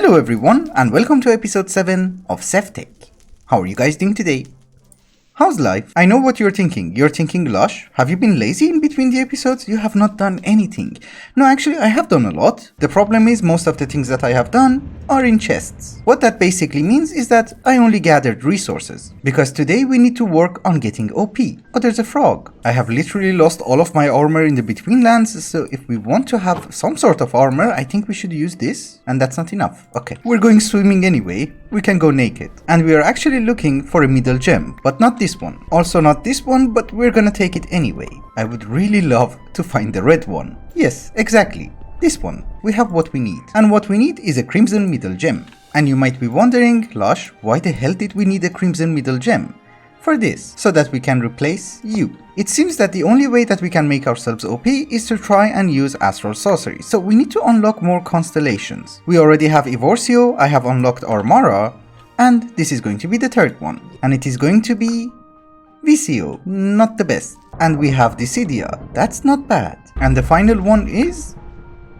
Hello everyone and welcome to episode 7 of SevTech. How are you guys doing today? How's life? I know what you're thinking. You're thinking, Lash, have you been lazy in between the episodes? You have not done anything. No, actually, I have done a lot. The problem is most of the things that I have done are in chests. What that basically means is that I only gathered resources. Because today we need to work on getting OP. Oh, there's a frog. I have literally lost all of my armor in the between lands, so if we want to have some sort of armor, I think we should use this. And that's not enough. Okay, we're going swimming anyway. We can go naked. And we are actually looking for a middle gem, but not this one. Also not this one, but we're gonna take it anyway. I would really love to find the red one. Yes, exactly. This one. We have what we need. And what we need is a crimson middle gem. And you might be wondering, Lash, why the hell did we need a crimson middle gem? For this, so that we can replace you. It seems that the only way that we can make ourselves OP is to try and use Astral Sorcery, so we need to unlock more constellations. We already have Evorsio, I have unlocked Armara, and this is going to be the third one. And it is going to be Visio, not the best. And we have Decidia, that's not bad. And the final one is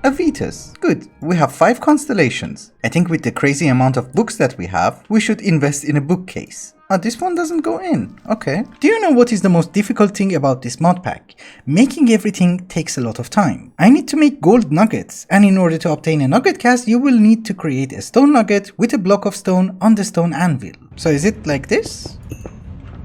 Avitus. Good, we have 5 constellations. I think with the crazy amount of books that we have, we should invest in a bookcase. Oh, this one doesn't go in. Okay. Do you know what is the most difficult thing about this mod pack? Making everything takes a lot of time. I need to make gold nuggets, and in order to obtain a nugget cast, you will need to create a stone nugget with a block of stone on the stone anvil. So is it like this?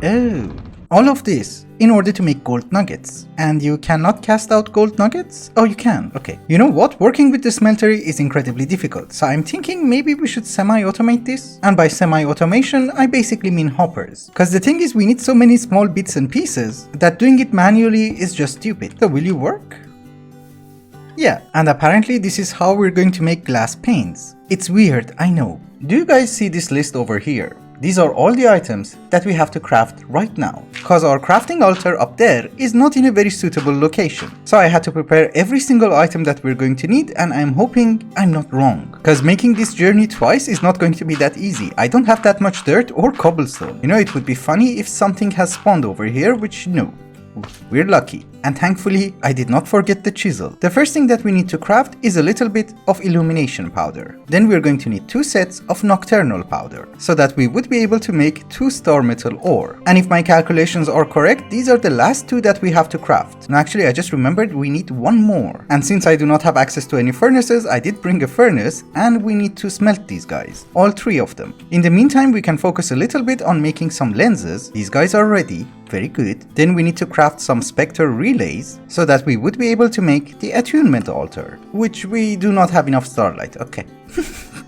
Oh. All of this in order to make gold nuggets. And you cannot cast out gold nuggets? Oh, you can. Okay. You know what? Working with the smeltery is incredibly difficult. So I'm thinking maybe we should semi-automate this. And by semi-automation, I basically mean hoppers. Because the thing is we need so many small bits and pieces that doing it manually is just stupid. So will you work? Yeah, and apparently this is how we're going to make glass panes. It's weird, I know. Do you guys see this list over here? These are all the items that we have to craft right now, cause our crafting altar up there is not in a very suitable location. So I had to prepare every single item that we're going to need, and I'm hoping I'm not wrong. Cause making this journey twice is not going to be that easy. I don't have that much dirt or cobblestone. You know, it would be funny if something has spawned over here, which no. We're lucky. And thankfully, I did not forget the chisel. The first thing that we need to craft is a little bit of illumination powder. Then we're going to need 2 sets of nocturnal powder, so that we would be able to make 2 star metal ore. And if my calculations are correct, these are the last 2 that we have to craft. Now actually, I just remembered we need 1 more. And since I do not have access to any furnaces, I did bring a furnace, and we need to smelt these guys. All 3 of them. In the meantime, we can focus a little bit on making some lenses. These guys are ready. Very good. Then we need to craft some spectre relays so that we would be able to make the Attunement Altar, which we do not have enough starlight. Okay.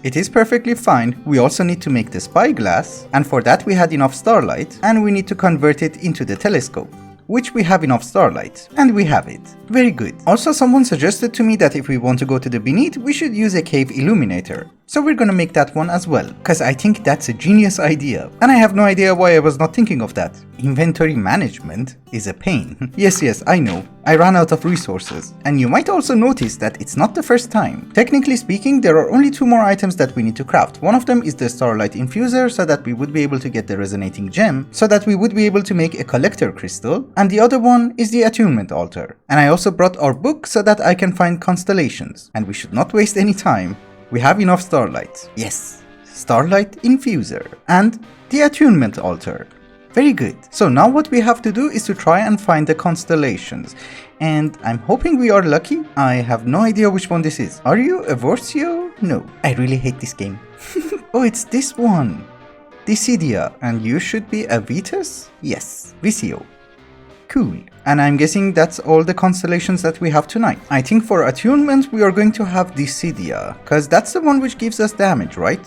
It is perfectly fine. We also need to make the spyglass, and for that we had enough starlight, and we need to convert it into the telescope, which we have enough starlight, and we have it. Very good. Also, someone suggested to me that if we want to go to the beneath, we should use a cave illuminator. So we're gonna make that one as well, cause I think that's a genius idea. And I have no idea why I was not thinking of that. Inventory management is a pain. Yes, I know. I ran out of resources. And you might also notice that it's not the first time. Technically speaking, there are only 2 more items that we need to craft. One of them is the Starlight Infuser, so that we would be able to get the resonating gem, so that we would be able to make a collector crystal. And the other one is the Attunement Altar. And I also brought our book so that I can find constellations. And we should not waste any time. We have enough starlight. Yes, Starlight Infuser and the Attunement Altar. Very good. So now what we have to do is to try and find the constellations. And I'm hoping we are lucky. I have no idea which one this is. Are you Evorsio? No, I really hate this game. Oh, it's this one. Decidia. And you should be Avitus? Yes, Visio. Cool. And I'm guessing that's all the constellations that we have tonight. I think for attunement we are going to have Decidia, cause that's the one which gives us damage, right?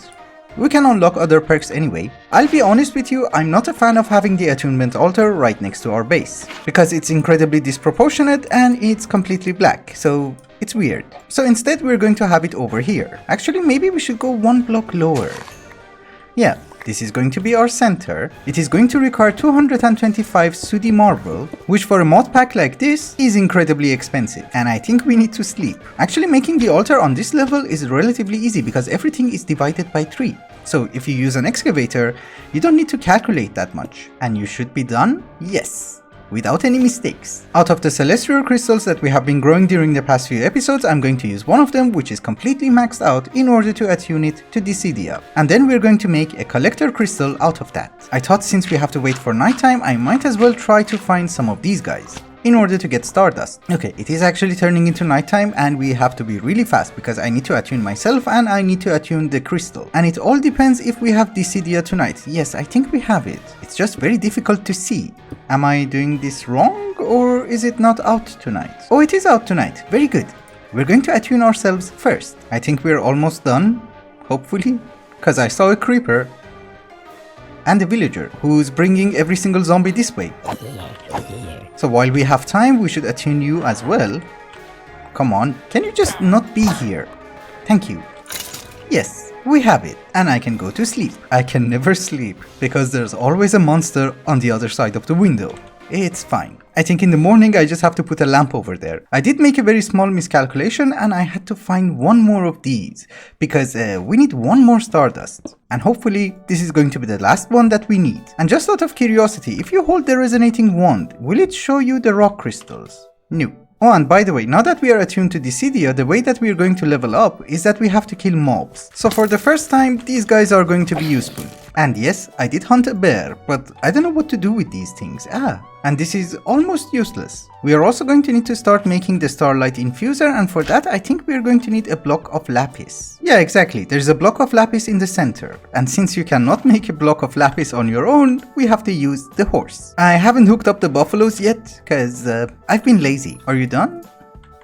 We can unlock other perks anyway. I'll be honest with you, I'm not a fan of having the Attunement Altar right next to our base, because it's incredibly disproportionate and it's completely black, so it's weird. So instead we're going to have it over here. Actually, maybe we should go 1 block lower. Yeah. This is going to be our center. It is going to require 225 Sudi marble, which for a mod pack like this is incredibly expensive. And I think we need to sleep. Actually, making the altar on this level is relatively easy because everything is divided by 3. So if you use an excavator, you don't need to calculate that much. And you should be done? Yes. without any mistakes. Out of the celestial crystals that we have been growing during the past few episodes, I'm going to use one of them which is completely maxed out in order to attune it to Dissidia. And then we're going to make a collector crystal out of that. I thought since we have to wait for nighttime, I might as well try to find some of these guys in order to get stardust. Okay, it is actually turning into nighttime and we have to be really fast because I need to attune myself and I need to attune the crystal. And it all depends if we have Dissidia tonight. Yes, I think we have it. It's just very difficult to see. Am I doing this wrong or is it not out tonight? Oh, it is out tonight. Very good. We're going to attune ourselves first. I think we're almost done, hopefully, because I saw a creeper and a villager who's bringing every single zombie this way. So while we have time, we should attune you as well. Come on, can you just not be here? Thank you. Yes, we have it. And I can go to sleep. I can never sleep because there's always a monster on the other side of the window. It's fine. I think in the morning I just have to put a lamp over there. I did make a very small miscalculation and I had to find one more of these because we need one more stardust. And hopefully this is going to be the last one that we need. And just out of curiosity, if you hold the resonating wand, will it show you the rock crystals? No. Oh, and by the way, now that we are attuned to Dissidia, the way that we are going to level up is that we have to kill mobs. So for the first time, these guys are going to be useful. And yes, I did hunt a bear, but I don't know what to do with these things. And this is almost useless. We are also going to need to start making the Starlight Infuser, and for that I think we are going to need a block of lapis. Yeah, exactly, there's a block of lapis in the center. And since you cannot make a block of lapis on your own, we have to use the horse. I haven't hooked up the buffaloes yet, cause I've been lazy. Are you done?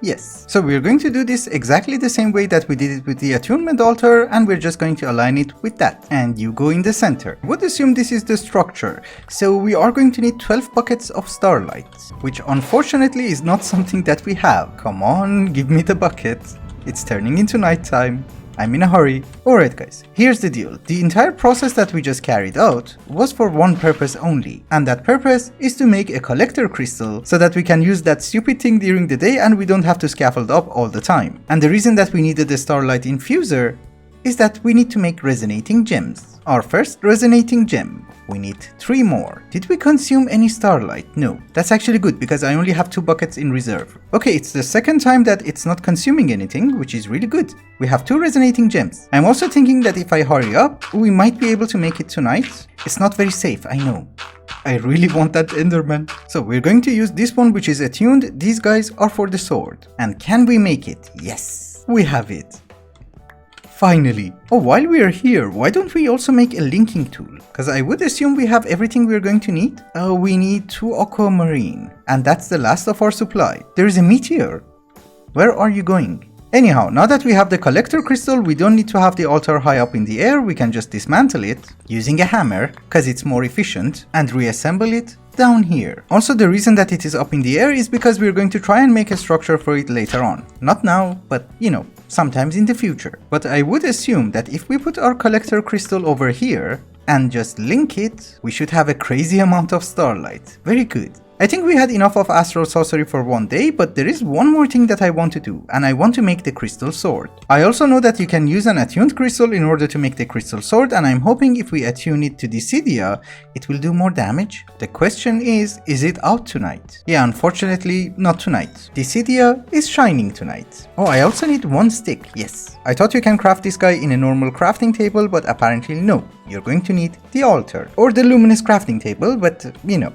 Yes. So we're going to do this exactly the same way that we did it with the Attunement Altar, and we're just going to align it with that. And you go in the center. I would assume this is the structure. So we are going to need 12 buckets of starlight, which unfortunately is not something that we have. Come on, give me the bucket. It's turning into nighttime. I'm in a hurry. Alright guys, here's the deal. The entire process that we just carried out was for one purpose only. And that purpose is to make a collector crystal so that we can use that stupid thing during the day and we don't have to scaffold up all the time. And the reason that we needed the Starlight Infuser is that we need to make resonating gems. Our first resonating gem. We need 3 more. Did we consume any starlight? No. That's actually good because I only have 2 buckets in reserve. Okay, it's the second time that it's not consuming anything, which is really good. We have 2 resonating gems. I'm also thinking that if I hurry up, we might be able to make it tonight. It's not very safe, I know. I really want that Enderman. So we're going to use this one which is attuned. These guys are for the sword. And can we make it? Yes, we have it. Finally. Oh, while we are here, why don't we also make a linking tool? Because I would assume we have everything we're going to need. We need 2 aquamarine. And that's the last of our supply. There is a meteor. Where are you going? Anyhow, now that we have the collector crystal, we don't need to have the altar high up in the air. We can just dismantle it using a hammer, because it's more efficient, and reassemble it down here. Also, the reason that it is up in the air is because we're going to try and make a structure for it later on. Not now, but you know, sometimes in the future. But I would assume that if we put our collector crystal over here and just link it, we should have a crazy amount of starlight. Very good. I think we had enough of Astral Sorcery for one day, but there is one more thing that I want to do, and I want to make the crystal sword. I also know that you can use an attuned crystal in order to make the crystal sword, and I'm hoping if we attune it to Dissidia, it will do more damage. The question is it out tonight? Yeah, unfortunately, not tonight. Dissidia is shining tonight. Oh, I also need 1 stick, yes. I thought you can craft this guy in a normal crafting table, but apparently no. You're going to need the altar, or the luminous crafting table, but you know.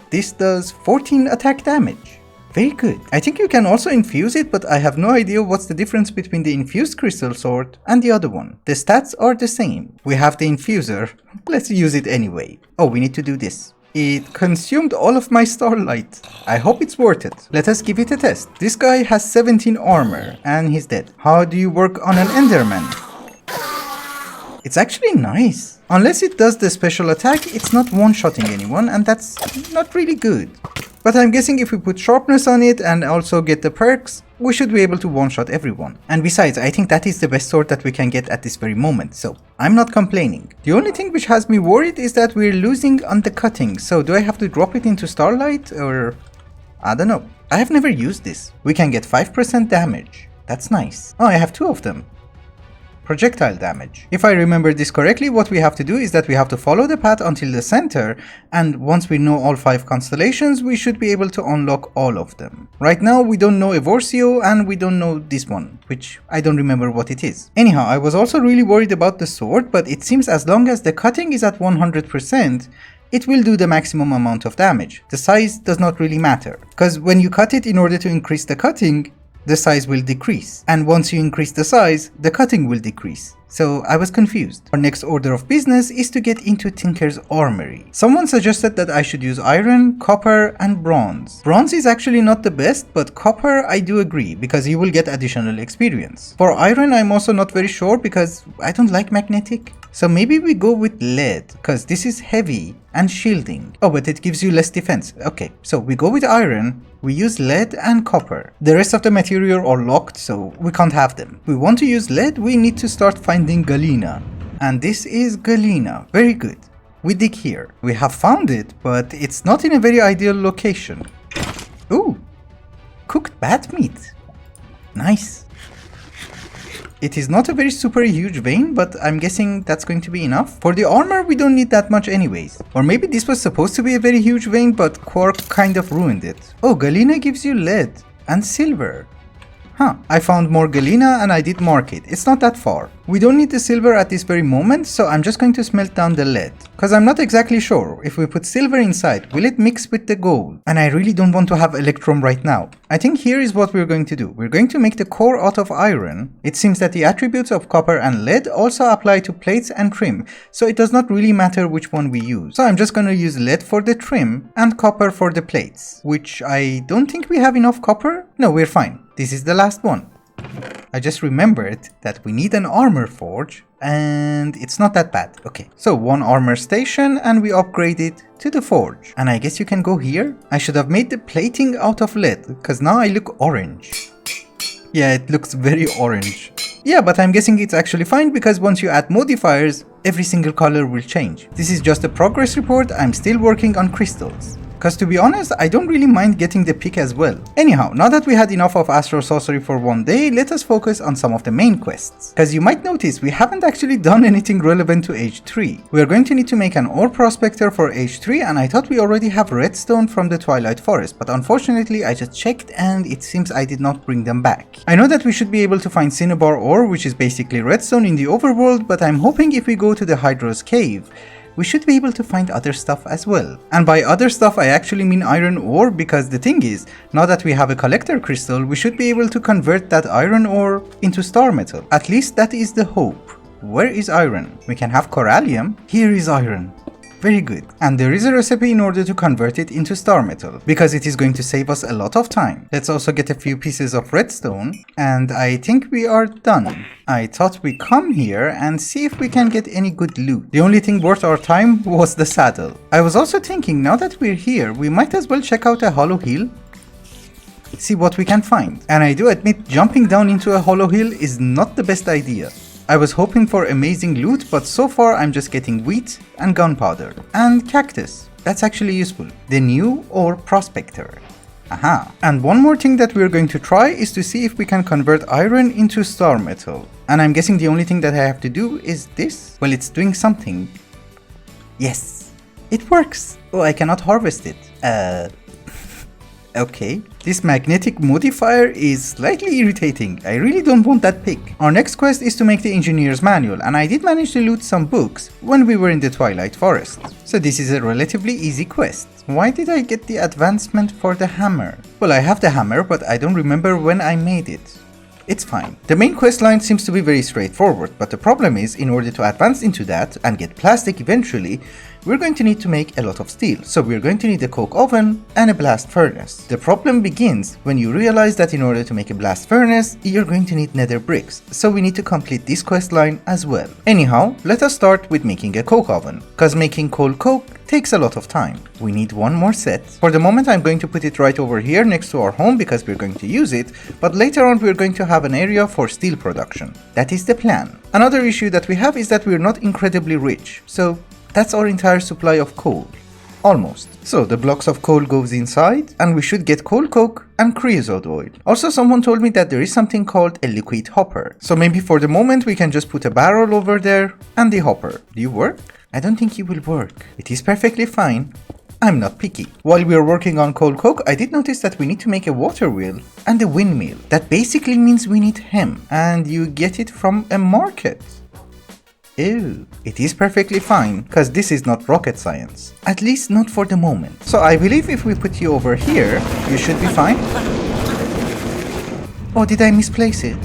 This does 14 attack damage. Very good. I think you can also infuse it, but I have no idea what's the difference between the infused crystal sword and the other one. The stats are the same. We have the infuser. Let's use it anyway. Oh, we need to do this. It consumed all of my starlight. I hope it's worth it. Let us give it a test. This guy has 17 armor and he's dead. How do you work on an enderman? It's actually nice. Unless it does the special attack, it's not one-shotting anyone, and that's not really good. But I'm guessing if we put sharpness on it and also get the perks, we should be able to one-shot everyone. And besides, I think that is the best sword that we can get at this very moment, so I'm not complaining. The only thing which has me worried is that we're losing on the cutting, so do I have to drop it into Starlight, or... I don't know. I have never used this. We can get 5% damage. That's nice. Oh, I have 2 of them. projectile damage. If I remember this correctly, what we have to do is that we have to follow the path until the center, and once we know all 5 constellations, we should be able to unlock all of them. Right now we don't know Evorsio and we don't know this one, which I don't remember what it is. Anyhow, I was also really worried about the sword, but it seems as long as the cutting is at 100%, it will do the maximum amount of damage. The size does not really matter, because when you cut it in order to increase the cutting, the size will decrease, and once you increase the size, the cutting will decrease. So I was confused. Our next order of business is to get into Tinker's Armory. Someone suggested that I should use iron, copper, and bronze. Bronze is actually not the best, but copper I do agree, because you will get additional experience. For iron I'm also not very sure, because I don't like magnetic. So maybe we go with lead, because this is heavy and shielding. Oh, but it gives you less defense. Okay, so we go with iron, we use lead and copper. The rest of the material are locked, so we can't have them. If we want to use lead, we need to start finding Galena. And this is Galena. Very good. We dig here. We have found it, but it's not in a very ideal location. Ooh, cooked bat meat. Nice. It is not a very super huge vein, but I'm guessing that's going to be enough. For the armor, we don't need that much anyways. Or maybe this was supposed to be a very huge vein, but Quark kind of ruined it. Oh, Galena gives you lead and silver. Huh, I found more Galena and I did mark it. It's not that far. We don't need the silver at this very moment, so I'm just going to smelt down the lead. Cause I'm not exactly sure, if we put silver inside, will it mix with the gold? And I really don't want to have electrum right now. I think here is what we're going to do. We're going to make the core out of iron. It seems that the attributes of copper and lead also apply to plates and trim, so it does not really matter which one we use. So I'm just going to use lead for the trim and copper for the plates, which I don't think we have enough copper. No, we're fine. This is the last one. I just remembered that we need an armor forge, and it's not that bad. Okay, so 1 armor station and we upgrade it to the forge. And I guess you can go here. I should have made the plating out of lead, because now I look orange. Yeah, it looks very orange. Yeah, but I'm guessing it's actually fine, because once you add modifiers, every single color will change. This is just a progress report. I'm still working on crystals. Cause to be honest, I don't really mind getting the pick as well. Anyhow, now that we had enough of Astral Sorcery for one day, let us focus on some of the main quests. Cause you might notice we haven't actually done anything relevant to Age 3. We are going to need to make an ore prospector for Age 3, and I thought we already have redstone from the Twilight Forest, but unfortunately I just checked and it seems I did not bring them back. I know that we should be able to find cinnabar ore, which is basically redstone in the overworld, but I'm hoping if we go to the Hydra's cave, we should be able to find other stuff as well. And by other stuff I actually mean iron ore, because the thing is, now that we have a collector crystal, we should be able to convert that iron ore into star metal. At least that is the hope. Where is iron? We can have corallium. Here is iron. Very good. And there is a recipe in order to convert it into star metal, because it is going to save us a lot of time. Let's also get a few pieces of redstone, and I think we are done. I thought we come here and see if we can get any good loot. The only thing worth our time was the saddle. I was also thinking, now that we're here, we might as well check out a hollow hill. See what we can find. And I do admit, jumping down into a hollow hill is not the best idea. I was hoping for amazing loot, but so far I'm just getting wheat and gunpowder. And cactus. That's actually useful. The new ore prospector. Aha. And one more thing that we're going to try is to see if we can convert iron into star metal. And I'm guessing the only thing that I have to do is this. Well, it's doing something. Yes. It works. Oh, I cannot harvest it. Okay, this magnetic modifier is slightly irritating. I really don't want that pick. Our next quest is to make the engineer's manual, and I did manage to loot some books when we were in the Twilight Forest. So this is a relatively easy quest. Why did I get the advancement for the hammer? Well, I have the hammer, but I don't remember when I made it. It's fine. The main quest line seems to be very straightforward, but the problem is, in order to advance into that and get plastic eventually, we're going to need to make a lot of steel. So we're going to need a coke oven and a blast furnace. The problem begins when you realize that in order to make a blast furnace, you're going to need nether bricks. So we need to complete this quest line as well. Anyhow, let us start with making a coke oven, cause making coal coke takes a lot of time. We need one more set. For the moment I'm going to put it right over here next to our home because we're going to use it, but later on we're going to have an area for steel production. That is the plan. Another issue that we have is that we're not incredibly rich, so that's our entire supply of coal. Almost. So the blocks of coal goes inside and we should get coal coke and creosote oil. Also someone told me that there is something called a liquid hopper. So maybe for the moment we can just put a barrel over there and the hopper. Do you work? I don't think it will work. It is perfectly fine. I'm not picky. While we are working on coal coke, I did notice that we need to make a water wheel and a windmill. That basically means we need hemp and you get it from a market. Ew, it is perfectly fine, cause this is not rocket science. At least not for the moment. So I believe if we put you over here, you should be fine. Oh, did I misplace it?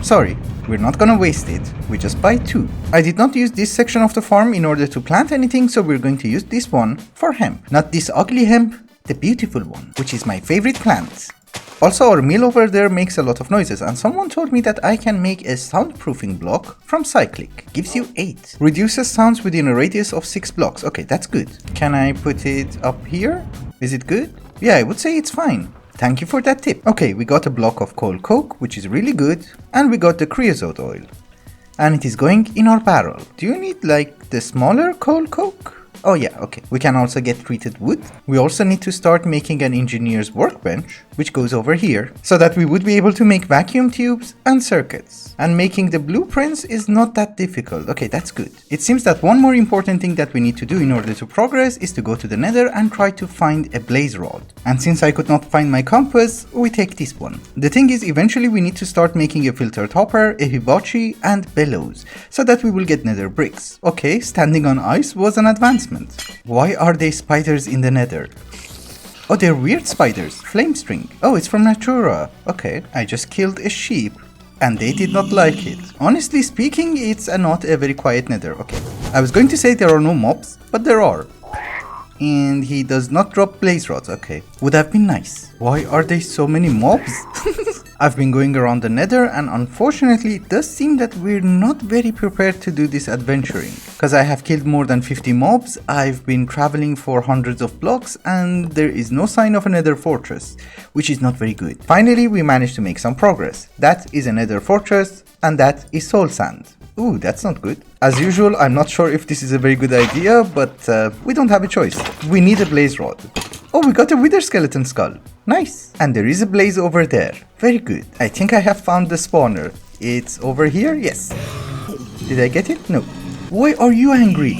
Sorry, we're not gonna waste it. We just buy 2. I did not use this section of the farm in order to plant anything, so we're going to use this one for hemp. Not this ugly hemp, the beautiful one, which is my favorite plant. Also, our mill over there makes a lot of noises, and someone told me that I can make a soundproofing block from cyclic. Gives you 8. Reduces sounds within a radius of 6 blocks. Okay, that's good. Can I put it up here? Is it good? Yeah, I would say it's fine. Thank you for that tip. Okay, we got a block of coal coke, which is really good, and we got the creosote oil. And it is going in our barrel. Do you need like the smaller coal coke? Oh yeah, okay. We can also get treated wood. We also need to start making an engineer's workbench, which goes over here, so that we would be able to make vacuum tubes and circuits. And making the blueprints is not that difficult. Okay, that's good. It seems that one more important thing that we need to do in order to progress is to go to the nether and try to find a blaze rod. And since I could not find my compass, we take this one. The thing is, eventually we need to start making a filtered hopper, a hibachi, and bellows, so that we will get nether bricks. Okay, standing on ice was an advancement. Why are there spiders in the nether? Oh, they're weird spiders. Flame string. Oh, it's from Natura. Okay, I just killed a sheep and they did not like it. Honestly speaking, it's not a very quiet nether. Okay, I was going to say there are no mobs, but there are. And he does not drop blaze rods. Okay, would have been nice. Why are there so many mobs? I've been going around the nether and unfortunately it does seem that we're not very prepared to do this adventuring. Cause I have killed more than 50 mobs, I've been traveling for hundreds of blocks and there is no sign of a nether fortress, which is not very good. Finally we managed to make some progress. That is a nether fortress and that is soul sand. Ooh, that's not good. As usual, I'm not sure if this is a very good idea, but we don't have a choice. We need a blaze rod. Oh, we got a wither skeleton skull. Nice. And there is a blaze over there. Very good. I think I have found the spawner. It's over here? Yes. Did I get it? No. Why are you angry?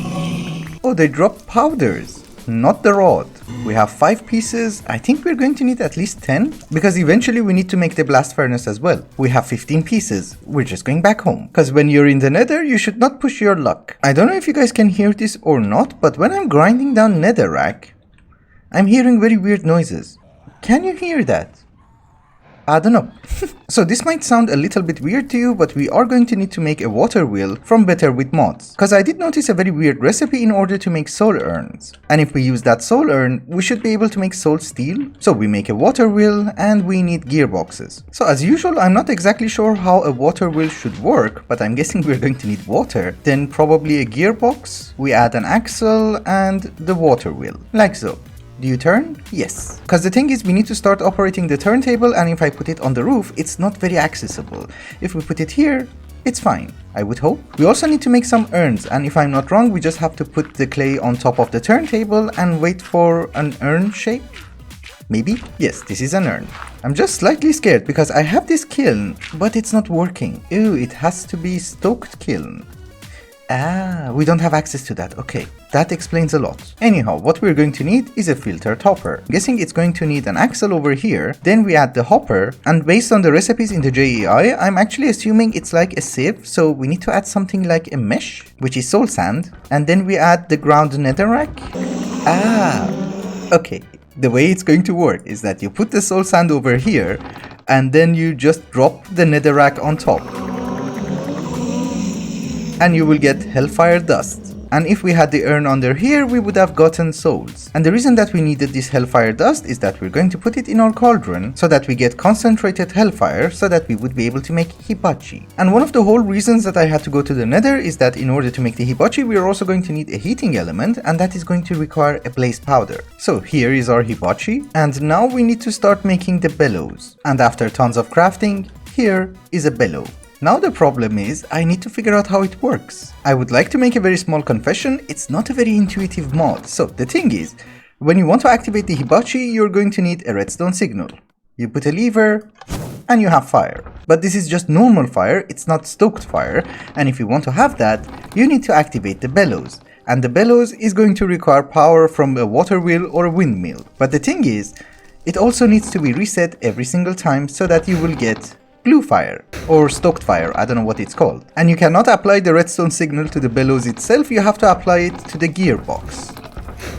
Oh, they drop powders. Not the rod. We have 5 pieces. I think we're going to need at least 10 because eventually we need to make the blast furnace as well. We have 15 pieces. We're just going back home because when you're in the nether, you should not push your luck. I don't know if you guys can hear this or not, but when I'm grinding down netherrack, I'm hearing very weird noises. Can you hear that? I don't know. So this might sound a little bit weird to you, but we are going to need to make a water wheel from Better with mods. Cause I did notice a very weird recipe in order to make soul urns. And if we use that soul urn, we should be able to make soul steel. So we make a water wheel and we need gearboxes. So as usual, I'm not exactly sure how a water wheel should work, but I'm guessing we're going to need water. Then probably a gearbox, we add an axle and the water wheel, like so. Do you turn? Yes. Because the thing is, we need to start operating the turntable, and if I put it on the roof, it's not very accessible. If we put it here, it's fine, I would hope. We also need to make some urns, and if I'm not wrong, we just have to put the clay on top of the turntable and wait for an urn shape? Maybe? Yes, this is an urn. I'm just slightly scared because I have this kiln, but it's not working. Ew, it has to be stoked kiln. Ah, we don't have access to that. Okay, that explains a lot. Anyhow, what we're going to need is a filtered hopper. Guessing it's going to need an axle over here. Then we add the hopper, and based on the recipes in the JEI, I'm actually assuming it's like a sieve, so we need to add something like a mesh, which is soul sand, and then we add the ground netherrack. Ah, okay. The way it's going to work is that you put the soul sand over here, and then you just drop the netherrack on top. And you will get hellfire dust. And if we had the urn under here, we would have gotten souls. And the reason that we needed this hellfire dust is that we're going to put it in our cauldron so that we get concentrated hellfire so that we would be able to make hibachi. And one of the whole reasons that I had to go to the nether is that in order to make the hibachi, we are also going to need a heating element, and that is going to require a blaze powder. So here is our hibachi, and now we need to start making the bellows. And after tons of crafting, here is a bellow. Now the problem is, I need to figure out how it works. I would like to make a very small confession, it's not a very intuitive mod. So the thing is, When you want to activate the Hibachi, you're going to need a redstone signal. You put a lever, and you have fire. But this is just normal fire, it's not stoked fire, and if you want to have that, you need to activate the bellows. And the bellows is going to require power from a water wheel or a windmill. But the thing is, it also needs to be reset every single time so that you will get blue fire, or stoked fire, I don't know what it's called. And you cannot apply the redstone signal to the bellows itself, you have to apply it to the gearbox.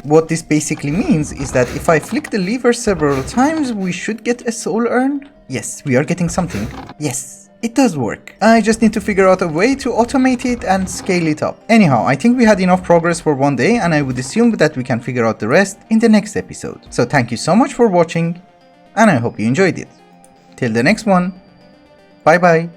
What this basically means is that if I flick the lever several times, we should get a soul urn. Yes, we are getting something. Yes, it does work. I just need to figure out a way to automate it and scale it up. Anyhow, I think we had enough progress for one day, and I would assume that we can figure out the rest in the next episode. So thank you so much for watching, and I hope you enjoyed it. Till the next one, bye bye.